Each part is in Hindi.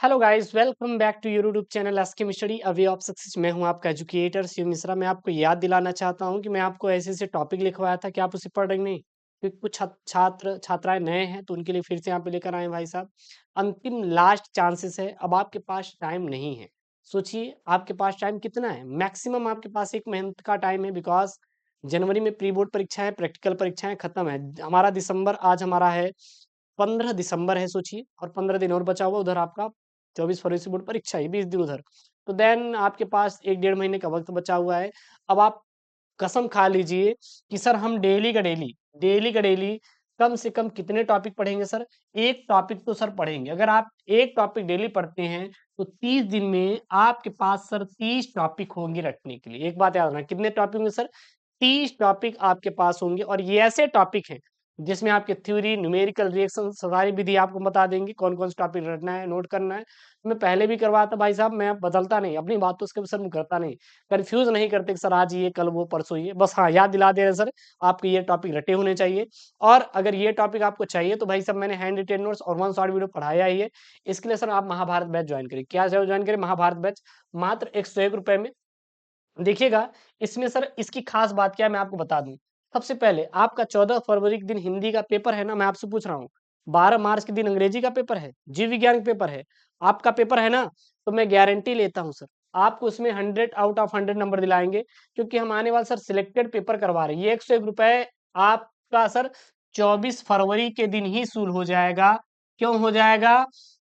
Hello guys, welcome back to your YouTube channel SK study a way of success. मैं हूं आपका एजुकेटर शिव मिश्रा। मैं आपको याद दिलाना चाहता हूं कि मैं आपको ऐसे ऐसे टॉपिक लिखवाया था कि आप उसे पढ़ रहे नहीं, क्योंकि कुछ छात्र छात्राएं नए हैं तो उनके लिए फिर से यहाँ पे लेकर आए भाई साहब। अंतिम लास्ट चांसेस है, अब आपके पास टाइम नहीं है। सोचिए आपके पास टाइम कितना है, मैक्सिमम आपके पास एक महीने का टाइम है, बिकॉज जनवरी में प्री बोर्ड परीक्षा है, प्रैक्टिकल परीक्षाएं खत्म है। हमारा दिसंबर, आज हमारा है 15 दिसंबर है, सोचिए, और 15 दिन और बचा हुआ। उधर आपका 24 फरवरी से बोर्ड परीक्षा है, 20 दिन उधर। तो देन आपके पास एक डेढ़ महीने का वक्त बचा हुआ है। अब आप कसम खा लीजिए कि सर हम डेली का डेली कम से कम कितने टॉपिक पढ़ेंगे सर। एक टॉपिक तो सर पढ़ेंगे। अगर आप एक टॉपिक डेली पढ़ते हैं तो 30 दिन में आपके पास सर 30 टॉपिक होंगे रटने के लिए। एक बात याद रखना, कितने टॉपिक होंगे सर? 30 टॉपिक आपके पास होंगे। और ये ऐसे टॉपिक हैं जिसमें आपके थ्योरी, न्यूमेरिकल, रिएक्शन, सारी विधि आपको बता देंगे कौन कौन सा टॉपिक रटना है, नोट करना है। मैं पहले भी करवाया था भाई साहब, मैं बदलता नहीं अपनी बातों से, सर मैं करता नहीं, कंफ्यूज नहीं करते कि सर आज ये कल वो परसों ये, बस हाँ याद दिला दे रहे सर आपके ये टॉपिक रटे होने चाहिए। और अगर ये टॉपिक आपको चाहिए तो भाई साहब मैंने हैंड रिटेन नोट्स और वन शॉर्ट वीडियो पढ़ाया ही है। इसके लिए सर आप महाभारत बैच ज्वाइन करिए। क्या ज्वाइन करें? महाभारत बैच, मात्र 101 रुपए में। देखिएगा, इसमें सर इसकी खास बात क्या है मैं आपको बता दूं। सबसे पहले आपका 14 फरवरी के दिन हिंदी का पेपर है ना, मैं आपसे पूछ रहा हूँ। 12 मार्च के दिन अंग्रेजी का पेपर है, जीव विज्ञान का पेपर है, आपका पेपर है ना। तो मैं गारंटी लेता हूँ सर, आपको उसमें 100 आउट ऑफ 100 नंबर दिलाएंगे, क्योंकि हम आने वाले सर सिलेक्टेड पेपर करवा रहे हैं। ये 101 रुपए आपका सर 24 फरवरी के दिन ही सूल हो जाएगा। क्यों हो जाएगा?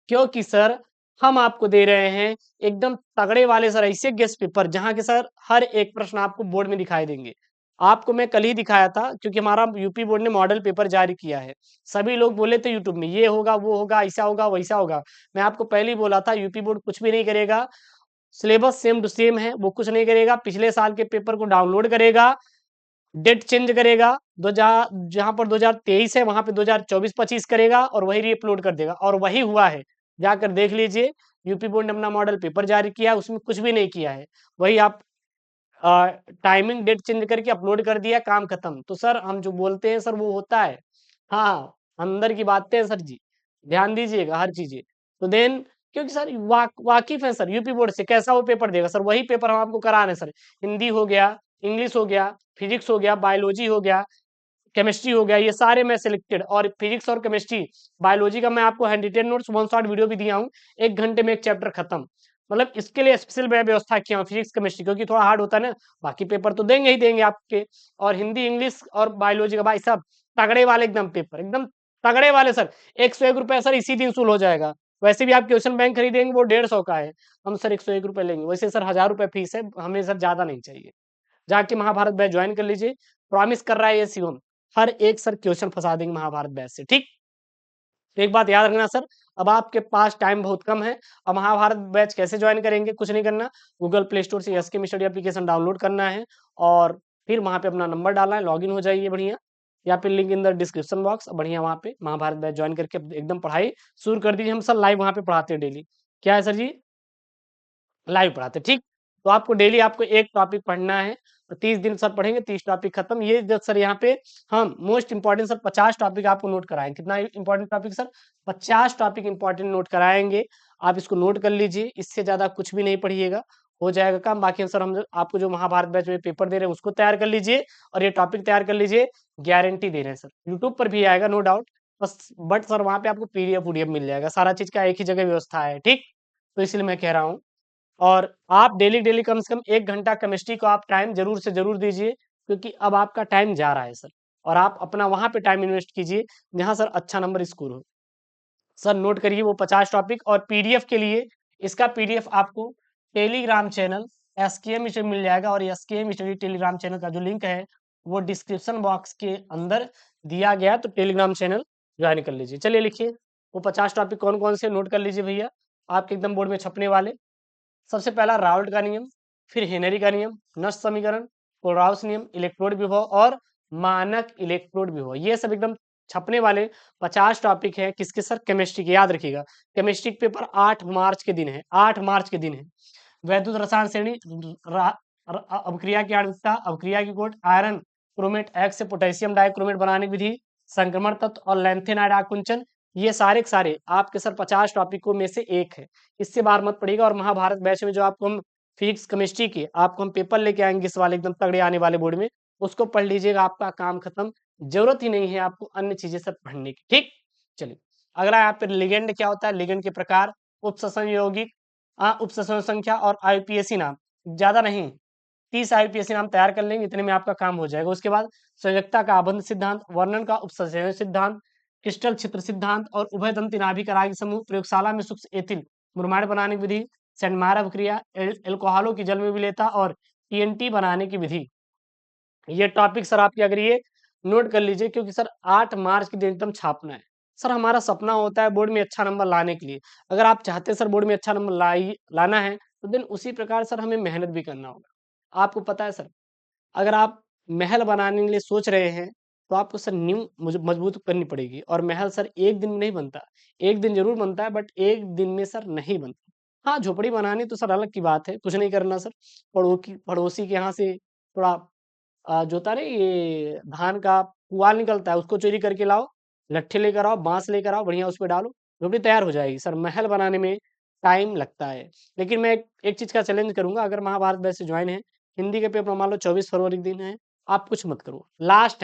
क्योंकि सर हम आपको दे रहे हैं एकदम तगड़े वाले सर ऐसे गेस्ट पेपर, जहां के सर हर एक प्रश्न आपको बोर्ड में दिखाई देंगे। आपको मैं कल ही दिखाया था, क्योंकि हमारा यूपी बोर्ड ने मॉडल पेपर जारी किया है। सभी लोग बोले थे यूट्यूब में ये होगा वो होगा, ऐसा होगा वैसा होगा। मैं आपको पहले ही बोला था यूपी बोर्ड कुछ भी नहीं करेगा। सिलेबस सेम टू सेम है, वो कुछ नहीं करेगा। पिछले साल के पेपर को डाउनलोड करेगा, डेट चेंज करेगा, दो जहां पर 2023 है वहां पे 2024-25 करेगा, और वही रीअपलोड कर देगा। और वही हुआ है, जाकर देख लीजिए। यूपी बोर्ड ने अपना मॉडल पेपर जारी किया, उसमें कुछ भी नहीं किया है। वही आप टाइमिंग डेट चेंज करके अपलोड कर दिया, काम खत्म। तो सर हम जो बोलते हैं सर वो होता है। हाँ, अंदर की बातें हैं सर जी, ध्यान दीजिएगा हर चीजें। तो देन, क्योंकि सर वाकिफ है सर यूपी बोर्ड से, कैसा वो पेपर देगा सर, वही पेपर हम आपको करा रहे हैं सर। हिंदी हो गया, इंग्लिश हो गया, फिजिक्स हो गया, बायोलॉजी हो गया, केमिस्ट्री हो गया, ये सारे मैं सिलेक्टेड। और फिजिक्स और केमिस्ट्री, बायोलॉजी का मैं आपको hand retain notes one shot video भी दिया हूँ। 1 घंटे में एक चैप्टर खत्म। मतलब इसके लिए स्पेशल मैं व्यवस्था किया हूँ, फिजिक्स केमिस्ट्री, क्योंकि थोड़ा हार्ड होता है ना। बाकी पेपर तो देंगे ही देंगे आपके। और हिंदी, इंग्लिश और बायोलॉजी का भाई साहब तगड़े वाले एकदम पेपर, एकदम तगड़े वाले सर। 101 रुपए सर इसी दिन शुरू हो जाएगा। वैसे भी आप क्वेश्चन बैंक खरीदेंगे वो 150 का है, हम सर 101 रुपए लेंगे। वैसे सर 1000 रुपए फीस है, हमें सर ज्यादा नहीं चाहिए। जाके महाभारत बैच ज्वाइन कर लीजिए। प्रॉमिस कर रहा है ये शिवम, हर एक सर क्वेश्चन फंसा देंगे महाभारत बैच से, ठीक। तो एक बात याद रखना सर, अब आपके पास टाइम बहुत कम है। अब महाभारत बैच कैसे ज्वाइन करेंगे? कुछ नहीं करना, गूगल प्ले स्टोर से एसके स्टडी एप्लीकेशन डाउनलोड करना है, और फिर वहां पे अपना नंबर डालना है, लॉगिन हो जाइए बढ़िया। या फिर link in the description box, बढ़िया वहां पे महाभारत बैच ज्वाइन करके एकदम पढ़ाई शुरू कर दीजिए। हम सर लाइव वहां पे पढ़ाते हैं डेली। क्या है सर जी? लाइव पढ़ाते, ठीक। तो आपको डेली आपको एक टॉपिक पढ़ना है, और 30 दिन सर पढ़ेंगे, 30 टॉपिक खत्म। ये जो सर यहाँ पे हम मोस्ट इंपॉर्टेंट सर 50 टॉपिक आपको नोट कराएंगे। कितना important topic sir? 50 topic important note कराएंगे। आप इसको नोट कर लीजिए, इससे ज्यादा कुछ भी नहीं पढ़िएगा, हो जाएगा काम। बाकी सर हम आपको जो महाभारत बैच में पेपर दे रहे हैं उसको तैयार कर लीजिए, और ये टॉपिक तैयार कर लीजिए। गारंटी दे रहे हैं सर, यूट्यूब पर भी आएगा नो डाउट, बस बट सर वहां पे आपको पीडीएफ वूडीएफ मिल जाएगा, सारा चीज का एक ही जगह व्यवस्था है, ठीक। तो इसलिए मैं कह रहा हूँ। और आप डेली डेली कम से कम 1 घंटा केमिस्ट्री को आप टाइम जरूर से जरूर दीजिए, क्योंकि अब आपका टाइम जा रहा है सर। और आप अपना वहां पे टाइम इन्वेस्ट कीजिए जहां सर अच्छा नंबर स्कोर हो। सर नोट करिए वो 50 टॉपिक। और पीडीएफ के लिए, इसका पीडीएफ आपको टेलीग्राम चैनल एसकेएम स्टडी मिल जाएगा। और एसकेएम स्टडी टेलीग्राम चैनल का जो लिंक है वो डिस्क्रिप्शन बॉक्स के अंदर दिया गया है, तो टेलीग्राम चैनल ज्वाइन कर लीजिए। चलिए लिखिए वो 50 टॉपिक कौन कौन से, नोट कर लीजिए भैया, आपके एकदम बोर्ड में छपने वाले। सबसे पहला राउल्ट का नियम, फिर हेनरी का नियम, नष्ट समीकरण, कोलराउस नियम, इलेक्ट्रोड विभव, और मानक इलेक्ट्रोड विभव। ये सब एकदम छपने वाले 50 टॉपिक है। किसके सर? केमिस्ट्री के, याद रखिएगा। केमिस्ट्री पेपर 8 मार्च के दिन है, 8 मार्च के दिन है। वैद्युत रसायन श्रेणी, अवक्रिया की आणविकता, अवक्रिया की कोट, आयरन क्रोमेट एक्स से पोटेशियम डाइक्रोमेट बनाने की विधि, संक्रमण तत्व और लैंथेनाइड आकुंचन, ये सारे के सारे आपके सर 50 टॉपिकों में से एक है, इससे बाहर मत पड़िएगा। और महाभारत बैच में जो आपको हम फिजिक्स केमिस्ट्री के आपको हम पेपर लेके आएंगे इस वाले एकदम तगड़े आने वाले बोर्ड में, उसको पढ़ लीजिएगा, आपका काम खत्म। जरूरत ही नहीं है आपको अन्य चीजें सब पढ़ने की, ठीक। चलिए अगला यहाँ पे लिगेंड क्या होता है, लिगेंड के प्रकार, उपससन यौगिक, उपससन संख्या और आईपीएसी नाम। ज्यादा नहीं, 30 आईपीएसी नाम तैयार कर लेंगे, इतने में आपका काम हो जाएगा। उसके बाद संयोजकता का आबंध सिद्धांत, वर्णन का उपसंयोजन सिद्धांत, क्रिस्टल छिद्र सिद्धांत और उभयदंती नाभिक राग समूह, प्रयोगशाला में सूक्ष्म एथिल ब्रोमाइड बनाने की विधि, सेंटमायर अभिक्रिया, एल्कोहलों की जल में विलेयता और टीएनटी बनाने की विधि। ये टॉपिक सर आपके अगर ये नोट कर लीजिए, क्योंकि सर 8 मार्च के दिन एकदम छापना है। सर हमारा सपना होता है बोर्ड में अच्छा नंबर लाने के लिए। अगर आप चाहते हैं सर बोर्ड में अच्छा नंबर लाना है, तो देन उसी प्रकार सर हमें मेहनत भी करना होगा। आपको पता है सर, अगर आप महल बनाने के लिए सोच रहे हैं, तो आपको सर नींव मजबूत करनी पड़ेगी। और महल सर एक दिन में नहीं बनता, एक दिन जरूर बनता है, बट एक दिन में सर नहीं बनता। हाँ, झोपड़ी बनानी तो सर अलग की बात है, कुछ नहीं करना सर। पड़ोसी के यहाँ से थोड़ा जो होता है ना, ये धान का पुआल निकलता है, उसको चोरी करके लाओ, लट्ठे लेकर आओ, बांस लेकर आओ, बढ़िया उस पे डालो, झोपड़ी तैयार हो जाएगी। सर महल बनाने में टाइम लगता है। लेकिन मैं एक चीज का चैलेंज करूंगा, अगर महाभारत बैच से ज्वाइन है, हिंदी के पेपर मान लो 24 फरवरी के दिन है, आप कुछ मत करो, लास्ट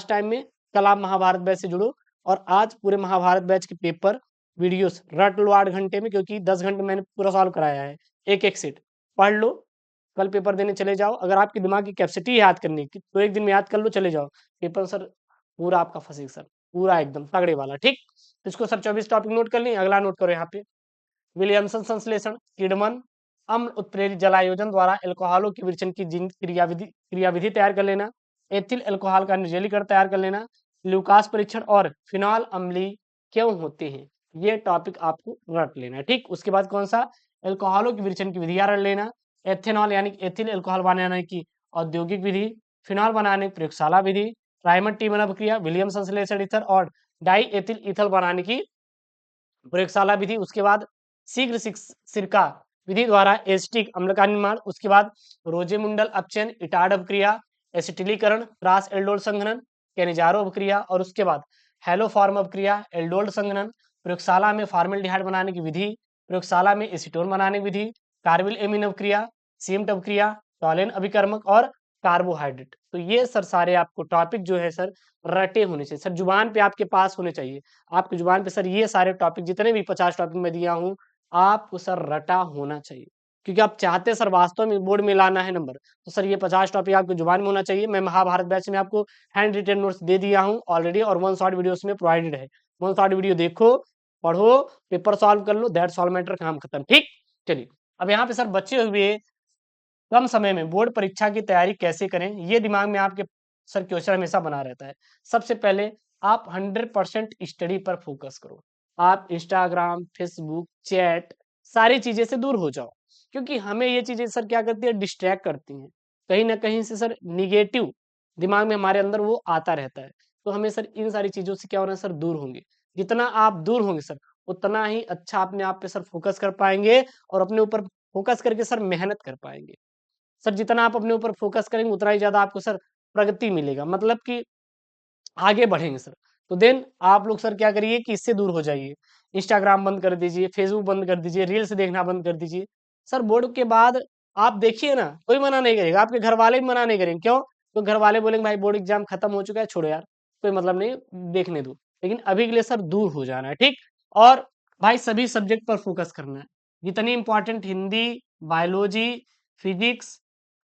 टाइम में कल आप महाभारत बैच से जुड़ो, और आज पूरे महाभारत बैच के पेपर वीडियोस रट लो 8 घंटे में, क्योंकि 10 घंटे मैंने पूरा सॉल्व कराया है, एक एक सेट पढ़ लो, कल पेपर देने चले जाओ। अगर आपकी दिमाग की कैपेसिटी है याद करने की, तो एक दिन में याद कर लो, चले जाओ पेपर सर पूरा आपका फंसेगा सर, पूरा एकदम तगड़े वाला, ठीक। इसको सर 24 टॉपिक नोट कर लें। अगला नोट करो यहाँ पे, विलियमसन संश्लेषण, किडमन अम्ल उत्प्रेरित जलायोजन द्वारा एल्कोहलों की विरचन की क्रियाविधि तैयार कर लेना, एथिल एल्कोहल का निर्जलीकरण तैयार कर लेना, लुकास परीक्षण और फिनॉल अम्लीय क्यों होते हैं, ये टॉपिक आपको रट लेना है, ठीक। उसके बाद कौन सा, एल्कोहलों की विरचन की विधियां रट लेना, एथेनॉल यानी एथिल एल्कोहल बनाने की औद्योगिक विधि, फिनॉल बनाने की प्रयोगशाला विधि, रायमंड टीमन अभिक्रिया, विलियम संश्लेषण ईथर और डाई एथिल ईथल बनाने की प्रयोगशाला विधि। उसके बाद शीघ्र सिरका विधि द्वारा एसिटिक अम्ल का निर्माण। उसके बाद रोजेमुंडल अपचयन, इटार्ड अपक्रिया, एसिटिलीकरण, त्रास एल्डोल संघनन, कैनिजारो अपक्रिया। और उसके बाद हेलोफॉर्म अपक्रिया, एल्डोल संघनन, प्रयोगशाला में फार्मेल्डिहाइड बनाने की विधि, प्रयोगशाला में एसीटोन बनाने की विधि, कार्बिल एमिन अपक्रिया, सीएमट अपक्रिया, टॉलेन अभिकर्मक और कार्बोहाइड्रेट। तो ये सर सारे आपको टॉपिक जो है सर रटे होने चाहिए सर, जुबान पे आपके पास होने चाहिए। आपकी जुबान पे सर ये सारे टॉपिक जितने भी 50 टॉपिक मैं दिया हूँ, आपको सर रटा होना चाहिए। क्योंकि आप चाहते सर वास्तव में बोर्ड में लाना है नंबर, तो सर ये 50 टॉपिक आपकी जुबान में होना चाहिए। मैं महाभारत बैच में आपको हैंड रिटेन नोट्स दे दिया हूँ ऑलरेडी, और 1 शॉर्ट वीडियो में प्रोवाइडेड है। 1 शॉर्ट वीडियो देखो, पढ़ो, पेपर सॉल्व कर लो, दैट्स ऑल मैटर, काम खत्म, ठीक। चलिए अब यहाँ पे सर बचे हुए कम समय में बोर्ड परीक्षा की तैयारी कैसे करें, ये दिमाग में आपके सर क्वेश्चन हमेशा बना रहता है। सबसे पहले आप 100% स्टडी पर फोकस करो। आप इंस्टाग्राम, फेसबुक, चैट, सारी चीजें से दूर हो जाओ, क्योंकि हमें ये चीजें सर क्या करती है, डिस्ट्रैक्ट करती हैं। कहीं ना कहीं से सर निगेटिव दिमाग में हमारे अंदर वो आता रहता है। तो हमें सर इन सारी चीजों से क्या होना है सर, दूर होंगे। जितना आप दूर होंगे सर, उतना ही अच्छा अपने आप पे सर फोकस कर पाएंगे, और अपने ऊपर फोकस करके सर मेहनत कर पाएंगे। सर जितना आप अपने ऊपर फोकस करेंगे, उतना ही ज़्यादा आपको सर प्रगति मिलेगा, मतलब कि आगे बढ़ेंगे सर। तो देन आप लोग सर क्या करिए कि इससे दूर हो जाइए। इंस्टाग्राम बंद कर दीजिए, फेसबुक बंद कर दीजिए, रील्स देखना बंद कर दीजिए। सर बोर्ड के बाद आप देखिए ना, कोई मना नहीं करेगा, आपके घर वाले भी मना नहीं करेंगे। क्यों? तो घर वाले बोलेंगे भाई बोर्ड एग्जाम खत्म हो चुका है, छोड़ो यार, कोई मतलब नहीं, देखने दो। लेकिन अभी के लिए सर दूर हो जाना है, ठीक। और भाई सभी सब्जेक्ट पर फोकस करना है, जितनी important Hindi, biology, physics,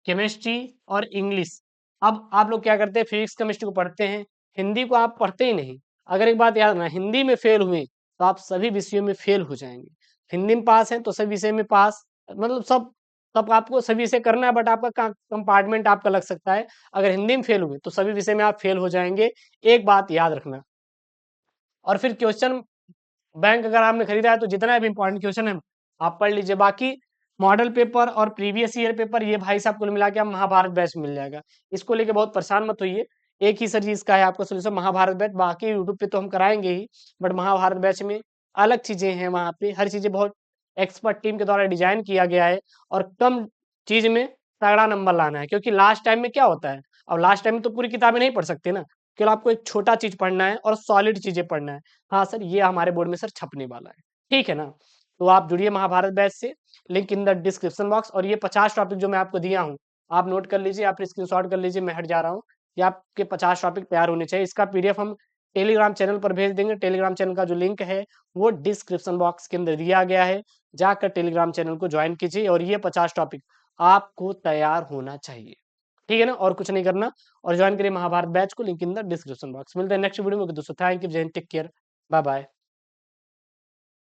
chemistry और इंग्लिश। अब आप लोग क्या करते हैं, फिजिक्स केमिस्ट्री को पढ़ते हैं, हिंदी को आप पढ़ते ही नहीं। अगर एक बात याद रखना, हिंदी में फेल हुए तो आप सभी विषयों में फेल हो जाएंगे। हिंदी में पास हैं तो सभी विषय में पास, मतलब सब सब आपको सभी विषय करना है, बट आपका कंपार्टमेंट आपका लग सकता है। अगर हिंदी में फेल हुए तो सभी विषय में आप फेल हो जाएंगे, एक बात याद रखना। और फिर क्वेश्चन बैंक अगर आपने खरीदा है, तो जितना भी इंपॉर्टेंट क्वेश्चन है आप पढ़ लीजिए। बाकी मॉडल पेपर और प्रीवियस ईयर पेपर ये भाई साहब कुल मिला के आप महाभारत बैच में मिल जाएगा। इसको लेके बहुत परेशान मत होइए, एक ही सर चीज का है आपका सोल्यूशन, महाभारत बैच। बाकी यूट्यूब पे तो हम कराएंगे ही, बट महाभारत बैच में अलग चीजें हैं, वहाँ पे हर चीजें बहुत एक्सपर्ट टीम के द्वारा डिजाइन किया गया है। और कम चीज में तगड़ा नंबर लाना है, क्योंकि लास्ट टाइम में क्या होता है, अब लास्ट टाइम में तो पूरी किताबें नहीं पढ़ सकते ना। केवल आपको एक छोटा चीज़ पढ़ना है और सॉलिड चीज़ें पढ़ना है। हाँ सर, ये हमारे बोर्ड में सर छपने वाला है, ठीक है ना? तो आप जुड़िए महाभारत बैच से, link in the description box. और ये 50 टॉपिक जो मैं आपको दिया हूँ, आप नोट कर लीजिए, आप स्क्रीनशॉट कर लीजिए, मैं हट जा रहा हूँ। ये आपके 50 टॉपिक तैयार होने चाहिए। इसका पीडीएफ हम टेलीग्राम चैनल पर भेज देंगे। टेलीग्राम चैनल का जो लिंक है, वो डिस्क्रिप्शन बॉक्स के अंदर दिया गया है। जाकर टेलीग्राम चैनल को जॉइन कीजिए और ये 50 टॉपिक आपको तैयार होना चाहिए। ठीक है ना? और कुछ नहीं करना। और जॉइन करिए महाभारत बैच को, link in the description box. मिलते हैं नेक्स्ट वीडियो में दोस्तों। थैंक यू, जय Hind, take care, bye bye.